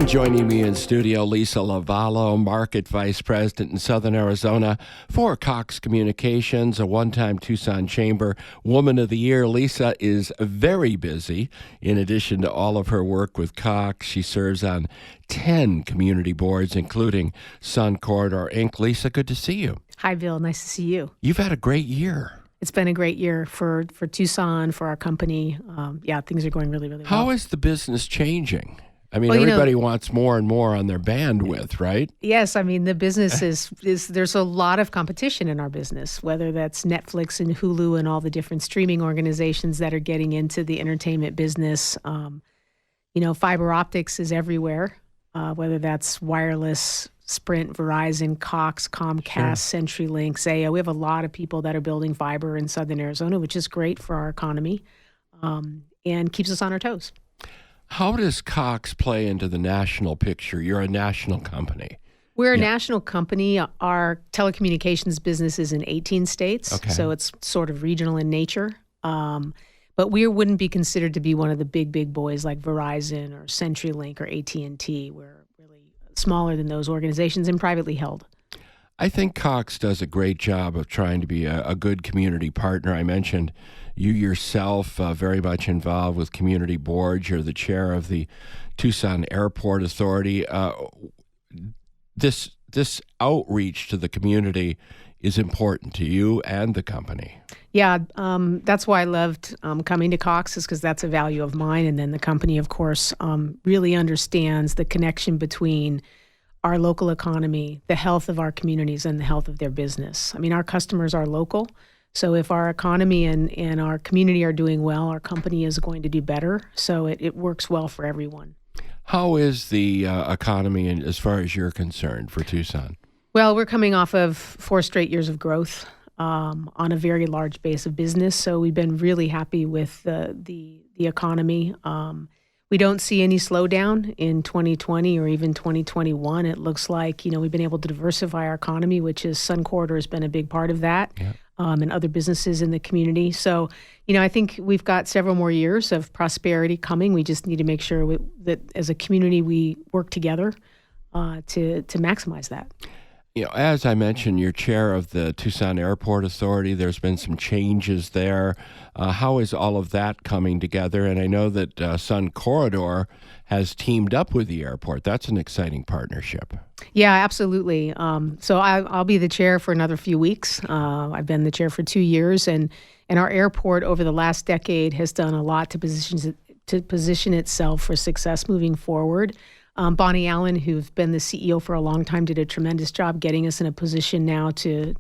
And joining me in studio, Lisa Lovallo, Market Vice President in Southern Arizona for Cox Communications, a one-time Tucson Chamber Woman of the Year. Lisa is very busy. In addition to all of her work with Cox, she serves on 10 community boards, including Sun Corridor Inc. Lisa, good to see you. Hi, Bill. Nice to see you. You've had a great year. It's been a great year for Tucson, for our company. Things are going really, really well. How is the business changing? I mean, everybody wants more and more on their bandwidth, right? Yes. I mean, the business is there's a lot of competition in our business, whether that's Netflix and Hulu and all the different streaming organizations that are getting into the entertainment business. Fiber optics is everywhere, whether that's wireless, Sprint, Verizon, Cox, Comcast, CenturyLink, Zayo. We have a lot of people that are building fiber in Southern Arizona, which is great for our economy and keeps us on our toes. How does Cox play into the national picture? You're a national company. We're a national company. Our telecommunications business is in 18 states, so it's sort of regional in nature. But we wouldn't be considered to be one of the big boys like Verizon or CenturyLink or AT&T. We're really smaller than those organizations and privately held. I think Cox does a great job of trying to be a good community partner. I mentioned you yourself very much involved with community boards. You're the chair of the Tucson Airport Authority. This outreach to the community is important to you and the company. Yeah, that's why I loved coming to Cox, is because that's a value of mine. And then the company, of course, really understands the connection between our local economy, the health of our communities, and the health of their business. I mean, our customers are local. So if our economy and our community are doing well, our company is going to do better. So it works well for everyone. How is the economy, as far as you're concerned, for Tucson? Well, we're coming off of 4 straight years of growth on a very large base of business. So we've been really happy with the economy. We don't see any slowdown in 2020 or even 2021. It looks like, we've been able to diversify our economy, which is Sun Corridor has been a big part of that, and other businesses in the community. So, I think we've got several more years of prosperity coming. We just need to make sure that as a community we work together to maximize that. As I mentioned, you're chair of the Tucson Airport Authority. There's been some changes there. How is all of that coming together? And I know that Sun Corridor has teamed up with the airport. That's an exciting partnership. Yeah, absolutely. So I'll be the chair for another few weeks. I've been the chair for 2 years, and our airport over the last decade has done a lot to position itself for success moving forward. Bonnie Allen, who's been the CEO for a long time, did a tremendous job getting us in a position now to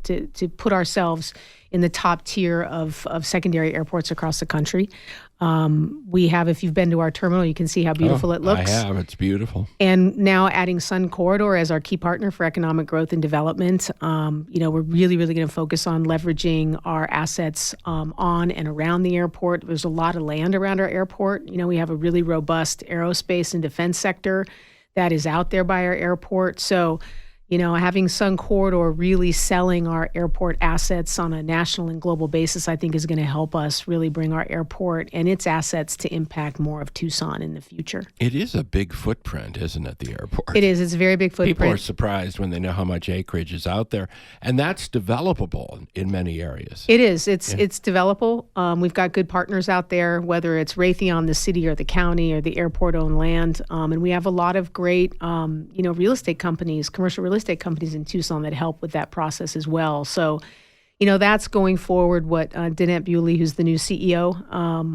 put ourselves in the top tier of secondary airports across the country. We have, if you've been to our terminal, you can see how beautiful it looks. I have. It's beautiful. And now adding Sun Corridor as our key partner for economic growth and development, we're really, really going to focus on leveraging our assets on and around the airport. There's a lot of land around our airport. We have a really robust aerospace and defense sector that is out there by our airport. So, having Sun Corridor really selling our airport assets on a national and global basis, I think is going to help us really bring our airport and its assets to impact more of Tucson in the future. It is a big footprint, isn't it, the airport? It is. It's a very big footprint. People are surprised when they know how much acreage is out there, and that's developable in many areas. It is. It's developable. We've got good partners out there, whether it's Raytheon, the city, or the county, or the airport-owned land, and we have a lot of great, real estate companies, commercial real estate companies in Tucson that help with that process as well. So, that's going forward what Danette Bewley, who's the new CEO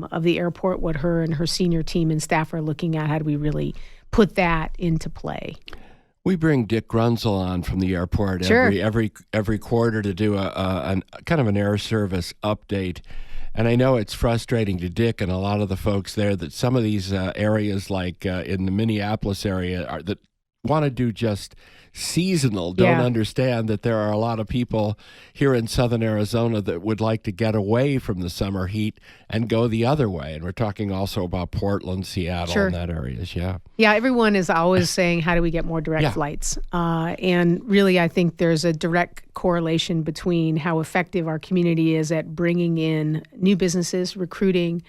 of the airport, what her and her senior team and staff are looking at. How do we really put that into play? We bring Dick Grunzel on from the airport every quarter to do a kind of an air service update. And I know it's frustrating to Dick and a lot of the folks there that some of these areas, like in the Minneapolis area, that want to do just seasonal, don't understand that there are a lot of people here in Southern Arizona that would like to get away from the summer heat and go the other way. And we're talking also about Portland, Seattle, and that areas. Yeah, everyone is always saying, how do we get more direct flights? And really, I think there's a direct correlation between how effective our community is at bringing in new businesses, recruiting,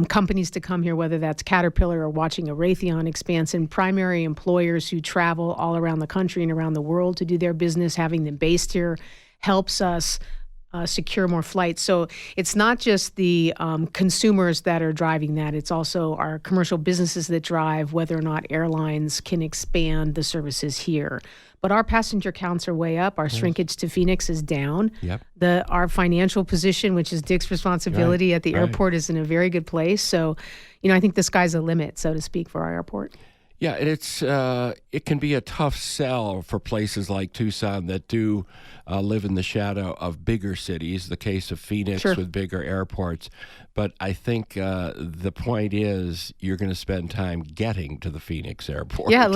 companies to come here, whether that's Caterpillar or watching a Raytheon expansion, primary employers who travel all around the country and around the world to do their business, having them based here helps us secure more flights. So it's not just the consumers that are driving that. It's also our commercial businesses that drive whether or not airlines can expand the services here. But our passenger counts are way up. Our shrinkage to Phoenix is down. Yep. Our financial position, which is Dick's responsibility at the airport, is in a very good place. So, I think the sky's the limit, so to speak, for our airport. Yeah, it can be a tough sell for places like Tucson that do live in the shadow of bigger cities, the case of Phoenix with bigger airports. But I think the point is you're going to spend time getting to the Phoenix airport. Yeah,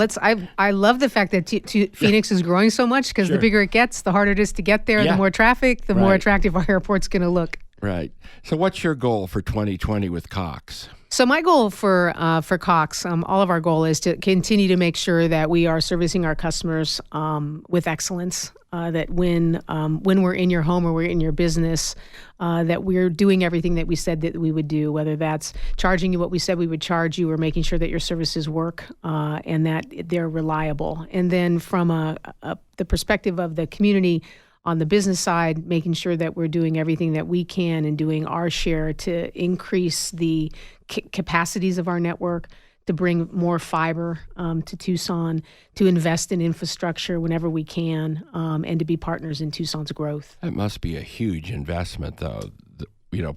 I love the fact that Phoenix is growing so much because the bigger it gets, the harder it is to get there, the more traffic, the more attractive our airport's going to look. Right. So what's your goal for 2020 with Cox? So my goal for Cox, all of our goal is to continue to make sure that we are servicing our customers with excellence. That when we're in your home or we're in your business, that we're doing everything that we said that we would do. Whether that's charging you what we said we would charge you, or making sure that your services work and that they're reliable. And then from the perspective of the community. On the business side, making sure that we're doing everything that we can and doing our share to increase the capacities of our network, to bring more fiber to Tucson, to invest in infrastructure whenever we can, and to be partners in Tucson's growth. That must be a huge investment, though.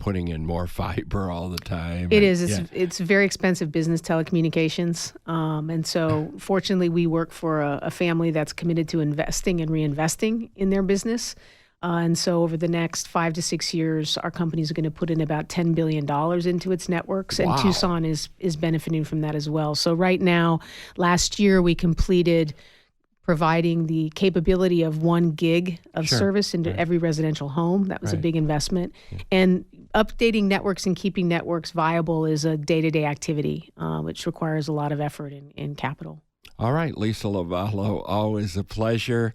Putting in more fiber all the time. It is. It's very expensive business, telecommunications. And so fortunately, we work for a family that's committed to investing and reinvesting in their business. And so over the next 5 to 6 years, our company is going to put in about $10 billion into its networks. And Tucson is benefiting from that as well. So right now, last year, we completed providing the capability of 1 gig of service into every residential home. That was a big investment. And updating networks and keeping networks viable is a day-to-day activity, which requires a lot of effort and capital. All right, Lisa Lovallo, always a pleasure.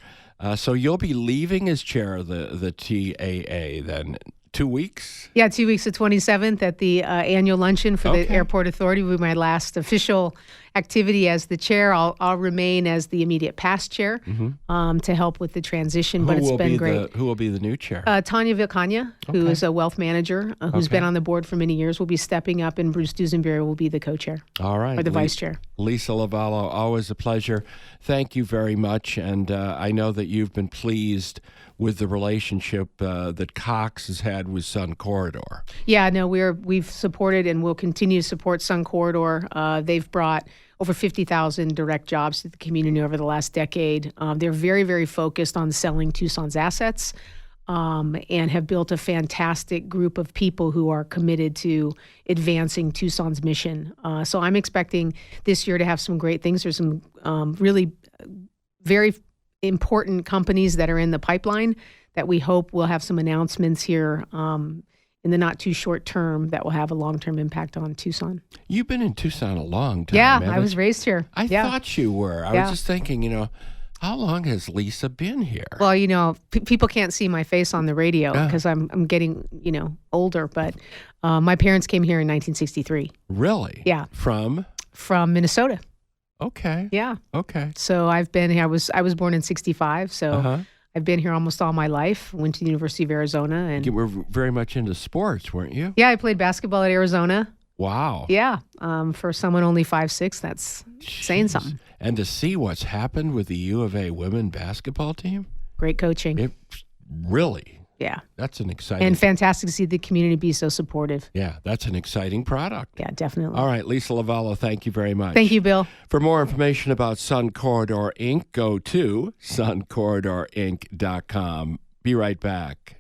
So you'll be leaving as chair of the TAA then. 2 weeks? Yeah, 2 weeks, the 27th at the annual luncheon for the Airport Authority will be my last official activity as the chair. I'll remain as the immediate past chair to help with the transition, but it's been great. Who will be the new chair? Tanya Vilcania, who is a wealth manager who's been on the board for many years, will be stepping up, and Bruce Duesenberry will be the co-chair. All right. Or the vice chair. Lisa Lovallo, always a pleasure. Thank you very much, and I know that you've been pleased with the relationship that Cox has had with Sun Corridor. Yeah, no, we've supported and will continue to support Sun Corridor. They've brought over 50,000 direct jobs to the community over the last decade. They're very, very focused on selling Tucson's assets and have built a fantastic group of people who are committed to advancing Tucson's mission. So I'm expecting this year to have some great things. There's some really very important companies that are in the pipeline that we hope will have some announcements here in the not too short term that will have a long-term impact on Tucson. You've been in Tucson a long time. Yeah, I was raised here. I thought you were. I was just thinking, how long has Lisa been here? Well, people can't see my face on the radio because I'm getting, older, but my parents came here in 1963. Really? Yeah. From Minnesota. Okay. Yeah. Okay. So I've been here. I was born in 65, so I've been here almost all my life. Went to the University of Arizona. And you were very much into sports, weren't you? Yeah, I played basketball at Arizona. Wow. Yeah. For someone only 5'6", that's saying something. And to see what's happened with the U of A women basketball team. Great coaching. Really. Yeah. That's an exciting... And fantastic to see the community be so supportive. Yeah, that's an exciting product. Yeah, definitely. All right, Lisa Lovallo, thank you very much. Thank you, Bill. For more information about Sun Corridor Inc., go to suncorridorinc.com. Be right back.